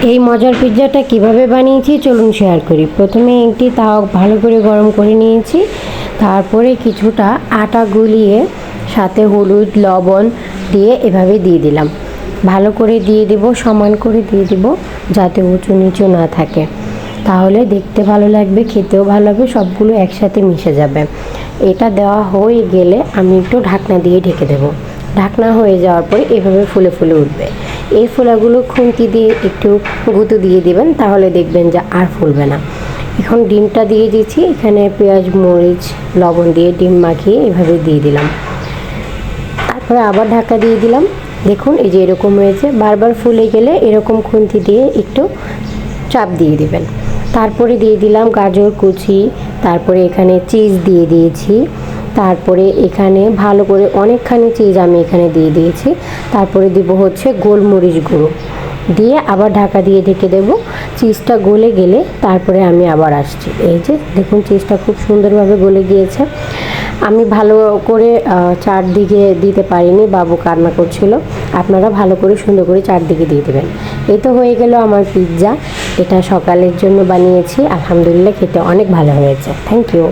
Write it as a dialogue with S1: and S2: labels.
S1: এই মজার পিৎজাটা কিভাবে বানিয়েছি চলুন শেয়ার করি। প্রথমে একটি তাওয়া ভালো করে গরম করে নিয়েছি, তারপরে কিছুটা আটা গুলিয়ে সাথে হলুদ লবণ দিয়ে এভাবে দিয়ে দিলাম। ভালো করে দিয়ে দেব, সমান করে দিয়ে দেব যাতে উঁচু নিচু না থাকে, তাহলে দেখতে ভালো লাগবে, খেতেও ভালো লাগবে, সবগুলো একসাথে মিশে যাবে। এটা দেওয়া হয়ে গেলে আমি একটু ঢাকনা দিয়ে ঢেকে দেব। ঢাকনা হয়ে যাওয়ার পরে এভাবে ফুলে ফুলে উঠবে। এই ফোলাগুলো খুন্তি দিয়ে একটু গুঁতো দিয়ে দিবেন, তাহলে দেখবেন যে আর ফুলবে না। এখন ডিমটা দিয়ে দিচ্ছি, এখানে পেঁয়াজ মরিচ লবণ দিয়ে ডিম মাখিয়ে এভাবে দিয়ে দিলাম। তারপরে আবার ঢাকা দিয়ে দিলাম। দেখুন এই যে এরকম হয়েছে। বারবার ফুলে গেলে এরকম খুন্তি দিয়ে একটু চাপ দিয়ে দিবেন। তারপরে দিয়ে দিলাম গাজর কুচি, তারপরে এখানে চিজ দিয়ে দিয়েছি, তারপরে এখানে ভালো করে অনেকখানি চিজ আমি এখানে দিয়ে দিয়েছি। তারপরে দিব হচ্ছে গোলমরিচ গুঁড়ো দিয়ে আবার ঢাকা দিয়ে ঢেকে দেব। চিজটা গলে গেলে তারপরে আমি আবার আসছি। এই যে দেখুন চিজটা খুব সুন্দরভাবে গলে গিয়েছে। আমি ভালো করে চারদিকে দিতে পারিনি, বাবু কান্না করছিল। আপনারা ভালো করে সুন্দর করে চারদিকে দিয়ে দেবেন। এই তো হয়ে গেল আমার পিৎজা। এটা সকালের জন্য বানিয়েছি, আলহামদুলিল্লাহ খেতে অনেক ভালো হয়েছে। Thank you.